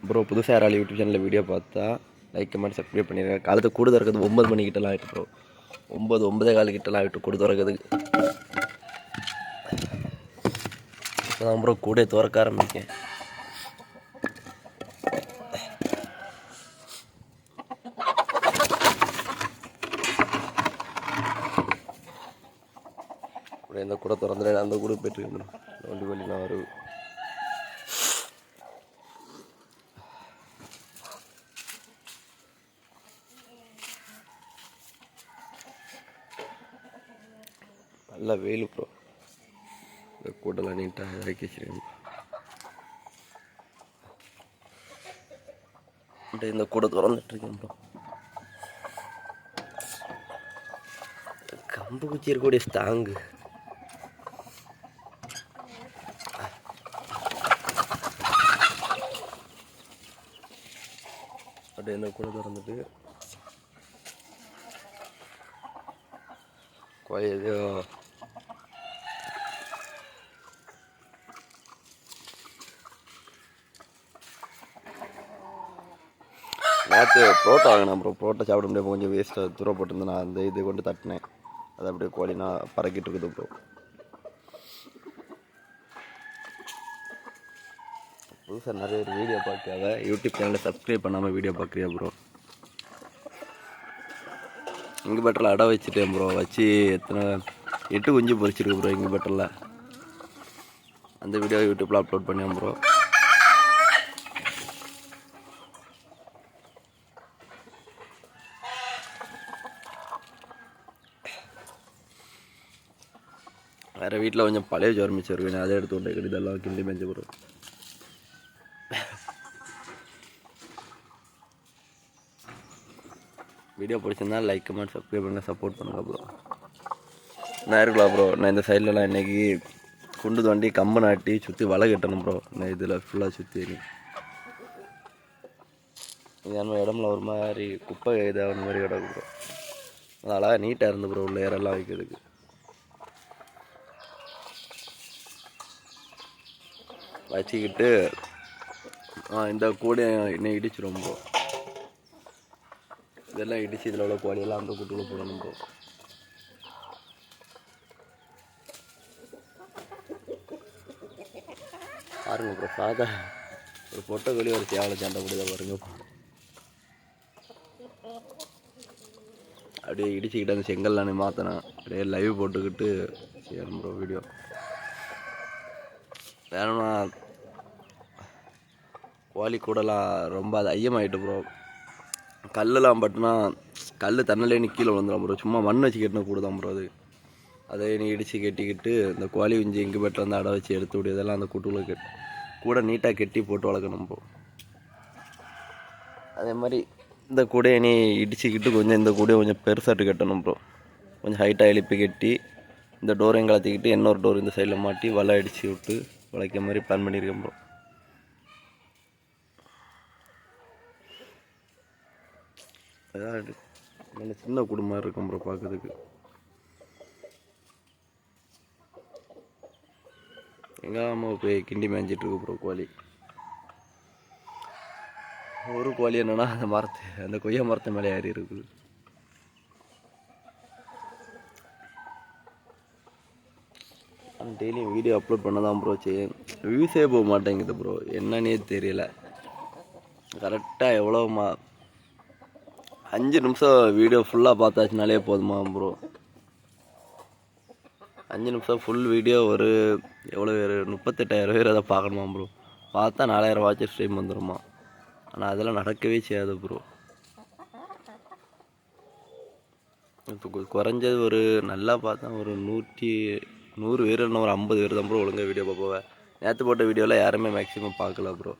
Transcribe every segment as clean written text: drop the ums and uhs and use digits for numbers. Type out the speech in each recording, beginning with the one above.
Bro புதுசாக யாராலும் YouTube சேனலில் வீடியோ பார்த்தா லைக் கமெண்ட் சப்ஸ்கிரைப் பண்ணிடுங்க. காலத்து கூடு திறக்கிறது 9 மணிக்கிட்டலாம் ஆகிட்டு ப்ரோ. 9 கிட்டலாம் ஆகிட்டு கூடு திறக்கிறதுக்கு. இப்போதான் ப்ரோ கூட திறக்க ஆரம்பிக்கேன். இந்த கூட திறந்துட அந்த கூட போய்ட்டு வண்டி வழிலாம் வருது. நல்லா வெயில் ப்ரோ. இந்த கூட்டெல்லாம் நீட்டாக இறக்கி வச்சிருக்கேன். இந்த கூட திறந்துட்டுருக்கேன் ப்ரோ. கம்பு குச்சி இருக்கக்கூடிய ஸ்டாங்கு அப்படியே இந்த கூட திறந்துட்டு ஏதோ நேற்று புரோட்டா வாங்கினேன் ப்ரோ. புரோட்டா சாப்பிட முடியாது, கொஞ்சம் வேஸ்ட்டாக தூரம் போட்டிருந்தேன். நான் அந்த இது கொண்டு தட்டினேன். அது அப்படியே கோழினா பறக்கிட்டு இருக்குது ப்ரோ. புதுசாக நிறைய பேர் வீடியோ பார்க்காத யூடியூப் சேனலை சப்ஸ்கிரைப் பண்ணாமல் வீடியோ பார்க்குறியா ப்ரோ? இங்குபெட்டரில் அடை வச்சுட்டேன் ப்ரோ. வச்சு 8 குஞ்சு பொரிச்சிருக்கு ப்ரோ இங்குபெட்டரில். அந்த வீடியோ யூடியூப்பில் அப்லோட் பண்ணேன் ப்ரோ. வேறு வீட்டில் கொஞ்சம் பழைய ஜோர் மிச்சம் இருக்குன்னு அதை எடுத்து கொண்டு இதெல்லாம் கிண்டி மேய்ச்சி ப்ரோ. வீடியோ பிடிச்சிருந்தா லைக் கமெண்ட் சப்ஸ்கிரைப் பண்ண சப்போர்ட் பண்ணுங்க ப்ரோ. நான் இருக்கலாம் ப்ரோ. நான் இந்த சைட்லலாம் இன்றைக்கி குண்டு தோண்டி கம்பு நாட்டி சுற்றி வலை கட்டணும் ப்ரோ. நான் இதில் ஃபுல்லாக சுற்றி நம்ம இடம்ல ஒரு மாதிரி குப்பை இதாகிற மாதிரி கிடக்கு ப்ரோ. அது அழகாக நீட்டாக இருந்து ப்ரோ. உள்ள ஏரெல்லாம் வைக்கிறதுக்கு வச்சுக்கிட்டு இந்த கூடை இன்னும் இடிச்சிடும் ப்ரோ. இதெல்லாம் இடிச்சு இதில் உள்ள கோழியெல்லாம் அந்த கூட்டுக்குள்ளே போடணும் ப்ரோ. பாருங்க ப்ரோ, சாதா ஒரு பொட்டை கோழி ஒரு சேவலை சண்டை போடுதா பாருங்க. அப்படியே இடிச்சுக்கிட்டு அந்த செங்கல்லானே மாற்றினேன். அப்படியே லைவ் போட்டுக்கிட்டு செய்யணும் ப்ரோ வீடியோ. வேணும்னா கோழி கூடலாம் ரொம்ப அது ஐயமாயிட்டு ப்ரோ. கல்லெல்லாம் பட்டுனா கல் தண்ணிலே நீ கீழே விழுந்துடும் ப்ரோ. சும்மா மண் வச்சு கட்டின கூட தான் ப்ரோ அது. அதை நீ இடித்து கட்டிக்கிட்டு இந்த கோழி குஞ்சு இங்குபெட்டர் வந்து அடை வச்சு எடுத்து விடு. இதெல்லாம் அந்த கூட்டுக்குள்ளே கூட நீட்டாக கட்டி போட்டு வளர்க்கணும் ப்ரோ. அதே மாதிரி இந்த கூடையை நீ இடிச்சுக்கிட்டு கொஞ்சம் இந்த கூடையை கொஞ்சம் பெருசாட்டு கட்டணும் ப்ரோ. கொஞ்சம் ஹைட்டாக எழுப்பி கட்டி இந்த டோரையும் கலத்திக்கிட்டு இன்னொரு டோர் இந்த சைடில் மாட்டி வலை அடித்து விட்டு வளைக்கிற மாதிரி பிளான் பண்ணியிருக்கேன் ப்ரோ. அதான் நல்ல சின்ன குடும்பம் இருக்கும் ப்ரோ பார்க்கறதுக்கு. எங்கள் அம்மா போய் கிண்டி மேய்ஞ்சிட்ருக்கு ப்ரோ கோழி. ஒரு கோழி என்னன்னா அந்த கொய்யா மரத்து மேலே ஏறி இருக்குது. டெய்லியும் வீடியோ அப்லோட் பண்ண தான் ப்ரோ செய்யும். வியூஸே போக மாட்டேங்குது ப்ரோ. என்னன்னே தெரியல. கரெக்டாக எவ்வளோமா 5 நிமிஷம் வீடியோ ஃபுல்லாக பார்த்தாச்சுனாலே போதுமா ப்ரோ. 5 நிமிஷம் ஃபுல் வீடியோ ஒரு எவ்வளோ பேர் 38,000 பேர் அதை பார்க்கணுமா ப்ரோ. பார்த்தா 4000 வாட்ச் ஸ்ட்ரீம் வந்துடுமா. ஆனால் அதெல்லாம் நடக்கவே செய்யாது ப்ரோ. இப்போ குறைஞ்சது ஒரு நல்லா பார்த்தா ஒரு 100 பேர் இல்லைன்னா ஒரு 50 பேர் தான் ப்ரோ ஒழுங்காக வீடியோ பார்ப்போம். நேற்று போட்ட வீடியோவில் யாருமே மேக்ஸிமம் பார்க்கல ப்ரோ.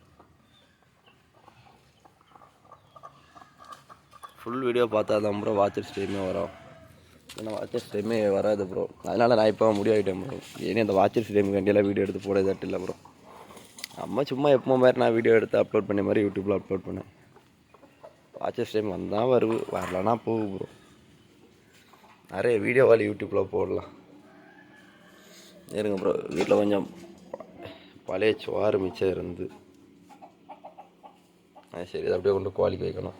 ஃபுல் வீடியோ பார்த்தா தான் ப்ரோ வாட்சர் ஸ்ட்ரீமே வரும். ஏன்னா வாட்சர் ஸ்ட்ரீமே வராது ப்ரோ. அதனால் நான் இப்போ முடிவாகிட்டேன் ப்ரோ. ஏன்னா அந்த வாட்சர் ஸ்ட்ரீம் கண்டியெல்லாம் வீடியோ எடுத்து போட இதாட்டு இல்லை ப்ரோ. நம்ம சும்மா எப்போ மாதிரி நான் வீடியோ எடுத்து அப்லோட் பண்ண மாதிரி யூடியூப்பில் அப்லோட் பண்ணேன். வாட்சர் ஸ்ட்ரீம் வந்தால் வரலன்னா போகும் ப்ரோ. நிறைய வீடியோவால் யூடியூப்பில் போடலாம். இருங்க ப்ரோ. வீட்டில் கொஞ்சம் பழைய சோறு மிச்சம் இருந்து சரி இதை அப்படியே கொண்டு கோழிக்கு வைக்கணும்.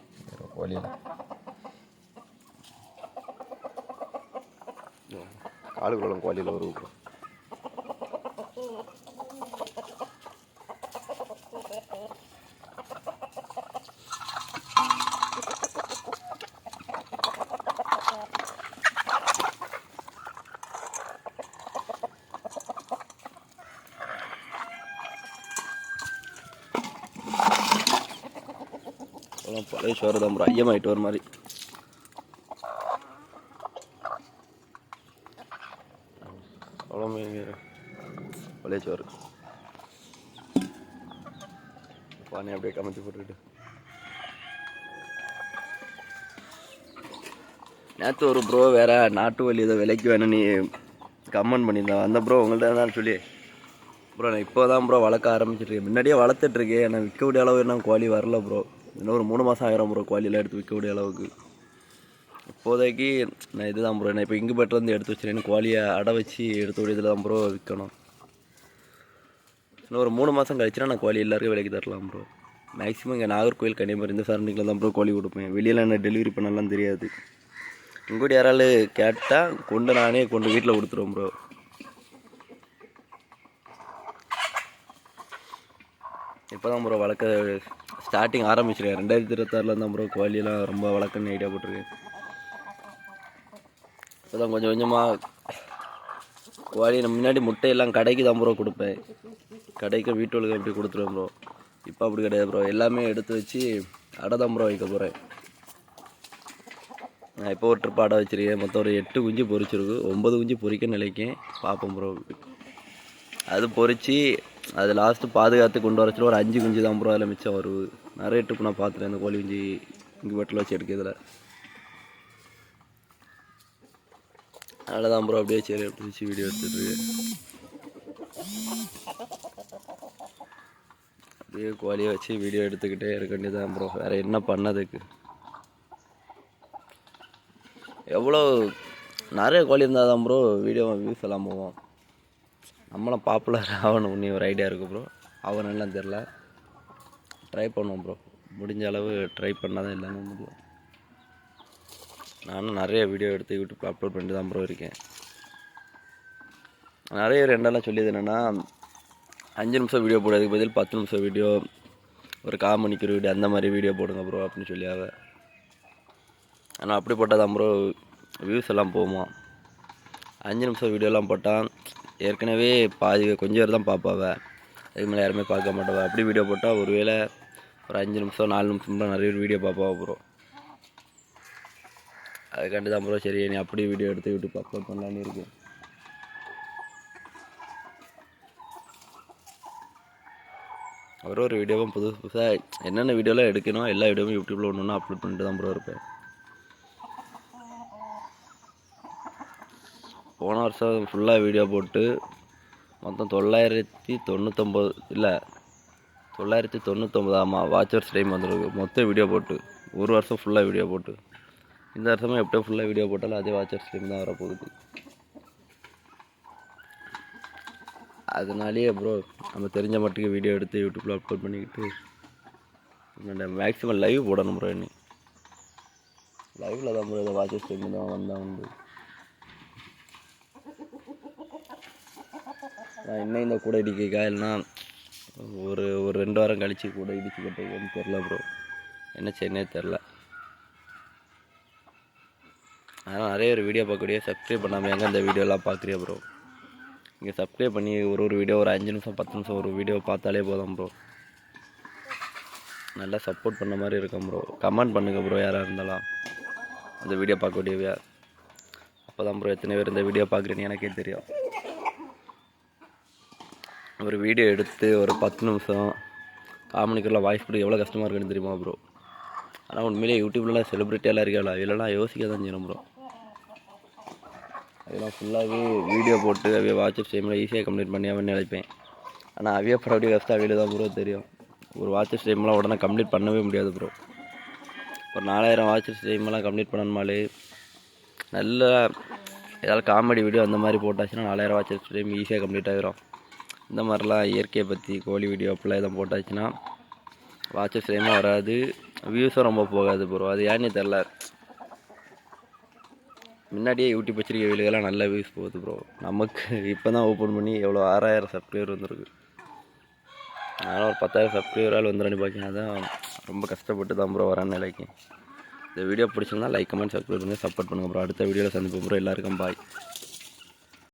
கோழியில் காலுக்குள்ள கோழியில் ஒரு விட்டுரும். பழைய சோறு தான் ப்ரோ, ஐயமாயிட்டு ஒரு மாதிரி. அவ்வளோ பழைய சோறு பானி அப்படியே கமைச்சி போட்டுக்கிட்டு. நேற்று ஒரு ப்ரோ வேற நாட்டு வலி ஏதோ விலைக்கு வேணும் நீ கமெண்ட் பண்ணியிருந்தேன். அந்த ப்ரோ உங்கள்கிட்ட தான் சொல்லி ப்ரோ நான் இப்போ தான் ப்ரோ வளர்க்க ஆரம்பிச்சிட்ருக்கேன். முன்னாடியே வளர்த்துட்ருக்கேன். நான் விற்கக்கூடிய அளவு என்ன கோழி வரல ப்ரோ. இன்னும் ஒரு 3 மாதம் ஆகிரும் ப்ரோ கோழியெல்லாம் எடுத்து விற்கக்கூடிய அளவுக்கு. இப்போதைக்கு நான் இதுதான் ப்ரோ, நான் இப்போ இங்குபேட்டிலேருந்து எடுத்து வச்சுருக்கேன். கோழியை அடை வச்சு எடுத்து இதில் தான் ப்ரோ விற்கணும். இன்னும் ஒரு 3 மாதம் கழிச்சுன்னா நான் கோழி எல்லாருக்கும் விலைக்கு தரலாம் ப்ரோ. மேக்ஸிமம் இங்கே நாகர்கோவில் கன்னியாகுமரி இந்த சரௌண்டிங்கில் தான் ப்ரோ கோழி கொடுப்பேன். வெளியில் என்ன டெலிவரி பண்ணலாம் தெரியாது. இங்கூட யாராலும் கேட்டால் நானே கொண்டு வீட்டில் கொடுத்துருவோம் ப்ரோ. இப்போ தான் ப்ரோ வளர்க்க ஸ்டார்டிங் ஆரம்பிச்சிருக்கேன். 2026 தான் ப்ரோ கோழியெல்லாம் ரொம்ப வளர்க்கணுன்னு ஐடியா போட்டிருக்கேன். இப்போ தான் கொஞ்சம் கொஞ்சமாக கோழி முன்னாடி முட்டையெல்லாம் கடைக்கு தான் ப்ரோ கொடுப்பேன். கடைக்கு வீட்டுகளுக்கு அப்படி கொடுத்துருவேன் ப்ரோ. இப்போ அப்படி கிடையாது ப்ரோ, எல்லாமே எடுத்து வச்சு அடை தான் ப்ரோ வைக்க போகிறேன். நான் இப்போ ஒரு ட்ரிப் அடை வச்சுருக்கேன். மொத்தம் ஒரு 8 குஞ்சு பொரிச்சிருக்கு. 9 குஞ்சு பொரிக்க நினைக்கேன், பார்ப்போம் ப்ரோ. அது பொரித்து அது லாஸ்ட்டு பாதுகாத்து கொண்டு வர சொல்லி ஒரு 5 குஞ்சு தான் ப்ரோ அதில் மிச்சம் வருது. நிறைய ட்ரிப் நான் பார்த்துட்டேன் இந்த கோழி குஞ்சு இங்கே வீட்டில் வச்சு எடுக்கிறதுல. அதனால தான் ப்ரோ அப்படியே சரி எடுத்து வச்சு வீடியோ எடுத்துகிட்ருக்கு. அப்படியே கோழியை வச்சு வீடியோ எடுத்துக்கிட்டே இருக்க வேண்டியதான் ப்ரோ. வேறு என்ன பண்ணதுக்கு? எவ்வளோ நிறைய கோழி இருந்தால் தான் ப்ரோ வீடியோ வியூஸ் எல்லாம் போவோம். நம்மளும் பாப்புலர் ஆகணும் இன்னும் ஒரு ஐடியா இருக்குது ப்ரோ. ஆகணும்லாம் தெரில, ட்ரை பண்ணுவோம் ப்ரோ. முடிஞ்ச அளவு ட்ரை பண்ணால் தான் எல்லாமே முடியும். நானும் நிறைய வீடியோ எடுத்து யூடியூப்பில் அப்லோட் பண்ணிட்டு தான் ப்ரோ இருக்கேன். நிறைய ரெண்டெல்லாம் சொல்லியது என்னென்னா 5 நிமிஷம் வீடியோ போடுறதுக்கு பதில் 10 நிமிஷம் வீடியோ, ஒரு காமணிக்கிற வீடியோ அந்த மாதிரி வீடியோ போடுங்க ப்ரோ அப்படின்னு சொல்லியாவ. ஆனால் அப்படி போட்டால் தான் ப்ரோ வியூஸ் எல்லாம் போகுமா. 5 நிமிஷம் வீடியோலாம் போட்டால் ஏற்கனவே பாதி கொஞ்சம் பேர் தான் பார்ப்பாவ, அதுக்கு மேலே யாருமே பார்க்க மாட்டாவ. அப்படி வீடியோ போட்டால் ஒருவேளை ஒரு 5 நிமிஷம் 4 நிமிஷம் தான் நிறைய வீடியோ பார்ப்பாவ ப்ரோ. அதுக்காண்டி தான் ப்ரோ சரி நீ அப்படி வீடியோ எடுத்து யூடியூப் அப்லோட் பண்ணலான்னு இருக்கு. ஒரு வீடியோவும் புதுசாக என்னென்ன வீடியோலாம் எடுக்கணும் எல்லா வீடியோவும் யூடியூப்பில் ஒன்று ஒன்று அப்லோட் பண்ணிட்டு தான் ப்ரோ இருப்பேன். போன வருஷம் ஃபுல்லாக வீடியோ போட்டு மொத்தம் 999 இல்லை 999 ஆமாம் வாட்சர்ஸ் டைம் வந்துருக்கு மொத்தம் வீடியோ போட்டு. ஒரு வருஷம் ஃபுல்லாக வீடியோ போட்டு இந்த வருஷமும் எப்படியோ ஃபுல்லாக வீடியோ போட்டாலும் அதே வாட்சர்ஸ் டைம் தான் வரப்போகுது. அதனாலேயே ப்ரோ நம்ம தெரிஞ்ச மட்டுக்கு வீடியோ எடுத்து யூடியூப்பில் அப்லோட் பண்ணிக்கிட்டு மேக்ஸிமம் லைவ் போடணும் ப்ரோ. இன்னி லைவில் தான் ப்ரோ இதை வாட்சர்ஸ் டைம் தான் வந்தால் உண்டு. நான் இன்னும் இந்த கூட இடிக்கா இல்லைனா ஒரு 2 வாரம் கழித்து கூட இடிச்சு கட்டுன்னு தெரில ப்ரோ, என்ன செய்யனே தெரில. அதனால் நிறைய ஒரு வீடியோ பார்க்கக்கூடிய சப்ஸ்கிரைப் பண்ணாமல் எங்கே இந்த வீடியோலாம் பார்க்குறியா ப்ரோ. இங்கே சப்ஸ்கிரைப் பண்ணி ஒரு வீடியோ ஒரு 5 நிமிஷம் 10 நிமிஷம் ஒரு வீடியோ பார்த்தாலே போதும் ப்ரோ. நல்லா சப்போர்ட் பண்ண மாதிரி இருக்கும் ப்ரோ. கமெண்ட் பண்ணுங்கள் ப்ரோ யாராக இருந்தாலும் இந்த வீடியோ பார்க்கக்கூடியவையா. அப்போ தான் ப்ரோ எத்தனை பேர் இந்த வீடியோ பார்க்குறேன்னு எனக்கே தெரியும். ஒரு வீடியோ எடுத்து ஒரு 10 நிமிஷம் காமெடிக்கெல்லாம் வாய்ஸ் கொடுக்க எவ்வளோ கஷ்டமாக இருக்குன்னு தெரியுமா ப்ரோ. ஆனால் உண்மையிலே யூடியூப்லலாம் செலிப்ரிட்டியெல்லாம் இருக்காளா இதெல்லாம் யோசிக்க தான் செய்யணும் ப்ரோ. அதெல்லாம் ஃபுல்லாகவே வீடியோ போட்டு அவைய வாட்சப் டைமில் ஈஸியாக கம்ப்ளீட் பண்ணி அவன் நினைப்பேன். ஆனால் அவைய படக்கூடிய கஷ்டம் அவையில் தான் ப்ரோ தெரியும். ஒரு வாட்சப் டைம்லாம் உடனே கம்ப்ளீட் பண்ணவே முடியாது ப்ரோ. ஒரு 4000 வாட்சப் டைம்லாம் கம்ப்ளீட் பண்ணணுமாலே நல்லா ஏதாவது காமெடி வீடியோ அந்த மாதிரி போட்டாச்சுன்னா 4000 வாட்சப் டைம் ஈஸியாக கம்ப்ளீட் ஆகிரும். இந்த மாதிரிலாம் இயற்கையை பற்றி கோழி வீடியோ அப்படிலாம் எதுவும் போட்டாச்சுன்னா வாட்சர்ஸ் டைமும் வராது, வியூஸும் ரொம்ப போகாது ப்ரோ. அது ஏன்னே தெரில. முன்னாடியே யூடியூப் வச்சிருக்க வீடியோலாம் நல்ல வியூஸ் போகுது ப்ரோ. நமக்கு இப்போ தான் ஓப்பன் பண்ணி எவ்வளோ 6000 சப்ஸ்கிரைபர் வந்துருக்கு. அதனால் ஒரு 10,000 சப்ஸ்கிரைபரால் வந்துடுன்னு பார்க்கணும். அதான் ரொம்ப கஷ்டப்பட்டு தான் ப்ரோ வரேன் நிலைக்கு. இந்த வீடியோ பிடிச்சிருந்தா லைக், கமெண்ட், சப்ஸ்கிரைப் பண்ணி சப்போர்ட் பண்ணுங்கள் ப்ரோ. அடுத்த வீடியோவில் சந்திப்போம் ப்ரோ. எல்லாருக்கும் பாய்.